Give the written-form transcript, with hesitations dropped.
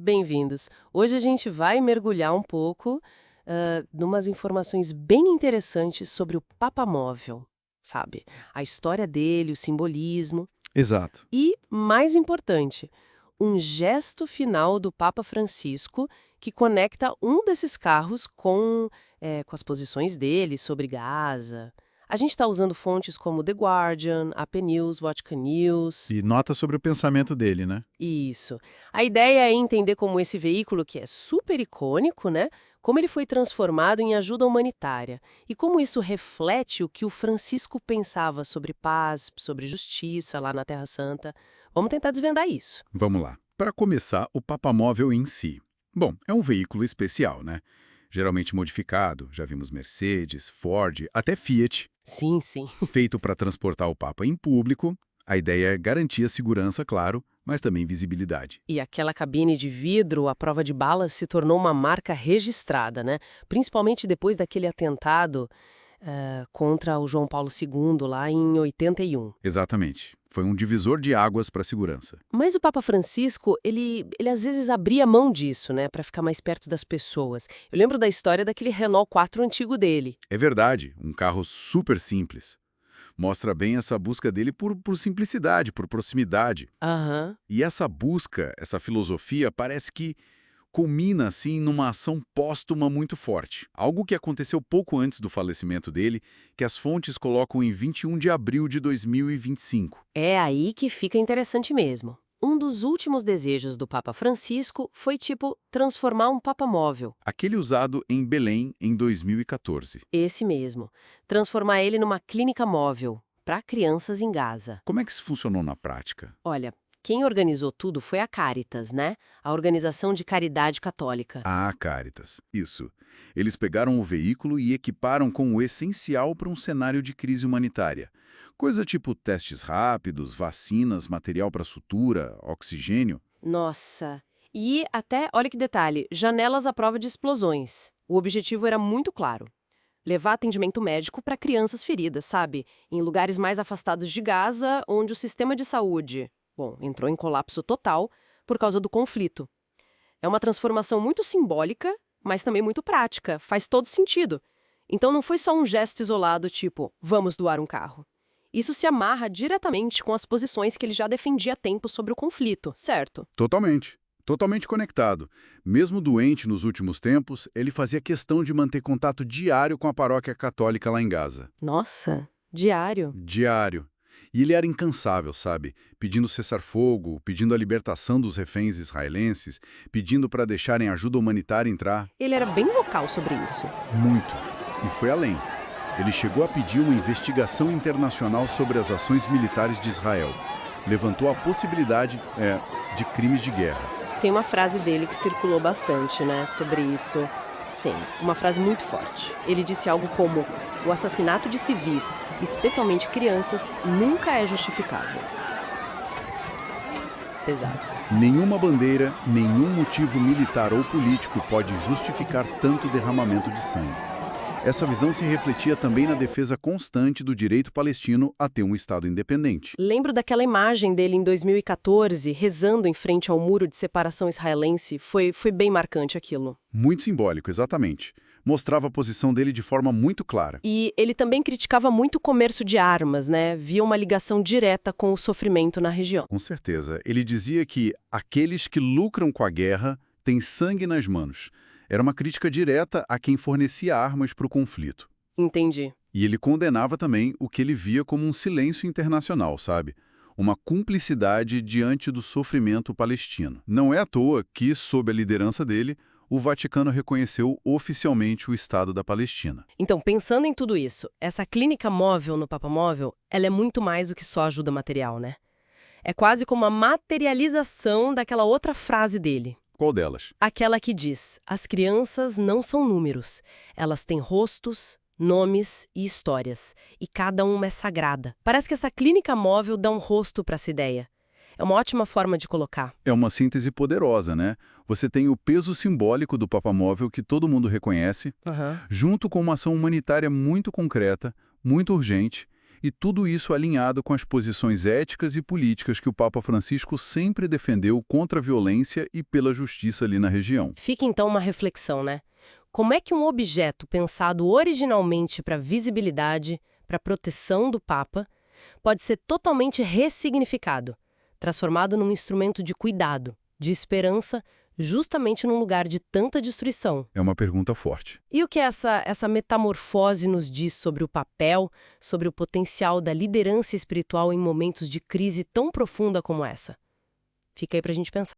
Bem-vindos. Hoje a gente vai mergulhar um pouco numas informações bem interessantes sobre o Papa Móvel, sabe? A história dele, o simbolismo Exato. e, mais importante, um gesto final do Papa Francisco que conecta um desses carros com as posições dele sobre Gaza. A gente está usando fontes como The Guardian, AP News, Vatican News. E nota sobre o pensamento dele, né? Isso. A ideia é entender como esse veículo, que é super icônico, né? Como ele foi transformado em ajuda humanitária e como isso reflete o que o Francisco pensava sobre paz, sobre justiça lá na Terra Santa. Vamos tentar desvendar isso. Vamos lá. Para começar, o papamóvel em si. Bom, é um veículo especial, né? Geralmente modificado, já vimos Mercedes, Ford, até Fiat, Sim, sim. feito para transportar o Papa em público. A ideia é garantir a segurança, claro, mas também visibilidade. E aquela cabine de vidro à prova de balas se tornou uma marca registrada, né? Principalmente depois daquele atentado contra o João Paulo II lá em 81. Exatamente. Foi um divisor de águas para a segurança. Mas o Papa Francisco, ele às vezes abria mão disso, né, para ficar mais perto das pessoas. Eu lembro da história daquele Renault 4 antigo dele. É verdade, um carro super simples. Mostra bem essa busca dele por simplicidade, por proximidade. Aham. E essa busca, essa filosofia, parece que culmina, assim, numa ação póstuma muito forte. Algo que aconteceu pouco antes do falecimento dele, que as fontes colocam em 21 de abril de 2025. É aí que fica interessante mesmo. Um dos últimos desejos do Papa Francisco foi, tipo, transformar um Papa móvel. Aquele usado em Belém em 2014. Esse mesmo. Transformar ele numa clínica móvel para crianças em Gaza. Como é que isso funcionou na prática? Olha, quem organizou tudo foi a Caritas, né? A Organização de Caridade Católica. Ah, Cáritas. Isso. Eles pegaram o veículo e equiparam com o essencial para um cenário de crise humanitária. Coisa tipo testes rápidos, vacinas, material para sutura, oxigênio. Nossa! E até, olha que detalhe, janelas à prova de explosões. O objetivo era muito claro. Levar atendimento médico para crianças feridas, sabe? Em lugares mais afastados de Gaza, onde o sistema de saúde, bom, entrou em colapso total por causa do conflito. É uma transformação muito simbólica, mas também muito prática. Faz todo sentido. Então não foi só um gesto isolado, tipo, vamos doar um carro. Isso se amarra diretamente com as posições que ele já defendia há tempo sobre o conflito, certo? Totalmente. Totalmente conectado. Mesmo doente nos últimos tempos, ele fazia questão de manter contato diário com a paróquia católica lá em Gaza. Nossa, diário. Diário. E ele era incansável, sabe? Pedindo cessar-fogo, pedindo a libertação dos reféns israelenses, pedindo para deixarem ajuda humanitária entrar. Ele era bem vocal sobre isso. Muito. E foi além. Ele chegou a pedir uma investigação internacional sobre as ações militares de Israel. Levantou a possibilidade, de crimes de guerra. Tem uma frase dele que circulou bastante, né, sobre isso. Sim, uma frase muito forte. Ele disse algo como: o assassinato de civis, especialmente crianças, nunca é justificável. Pesado. Nenhuma bandeira, nenhum motivo militar ou político pode justificar tanto derramamento de sangue. Essa visão se refletia também na defesa constante do direito palestino a ter um Estado independente. Lembro daquela imagem dele em 2014, rezando em frente ao muro de separação israelense. Foi bem marcante aquilo. Muito simbólico, exatamente. Mostrava a posição dele de forma muito clara. E ele também criticava muito o comércio de armas, né? Via uma ligação direta com o sofrimento na região. Com certeza. Ele dizia que aqueles que lucram com a guerra têm sangue nas mãos. Era uma crítica direta a quem fornecia armas para o conflito. Entendi. E ele condenava também o que ele via como um silêncio internacional, sabe? Uma cumplicidade diante do sofrimento palestino. Não é à toa que, sob a liderança dele, o Vaticano reconheceu oficialmente o Estado da Palestina. Então, pensando em tudo isso, essa clínica móvel no Papa Móvel, ela é muito mais do que só ajuda material, né? É quase como a materialização daquela outra frase dele. Qual delas? Aquela que diz: as crianças não são números. Elas têm rostos, nomes e histórias. E cada uma é sagrada. Parece que essa clínica móvel dá um rosto para essa ideia. É uma ótima forma de colocar. É uma síntese poderosa, né? Você tem o peso simbólico do papamóvel que todo mundo reconhece, junto com uma ação humanitária muito concreta, muito urgente, E tudo isso alinhado com as posições éticas e políticas que o Papa Francisco sempre defendeu contra a violência e pela justiça ali na região. Fica então uma reflexão, né? Como é que um objeto pensado originalmente para visibilidade, para proteção do Papa, pode ser totalmente ressignificado, transformado num instrumento de cuidado, de esperança, justamente num lugar de tanta destruição? É uma pergunta forte. E o que essa metamorfose nos diz sobre o papel, sobre o potencial da liderança espiritual em momentos de crise tão profunda como essa? Fica aí pra gente pensar.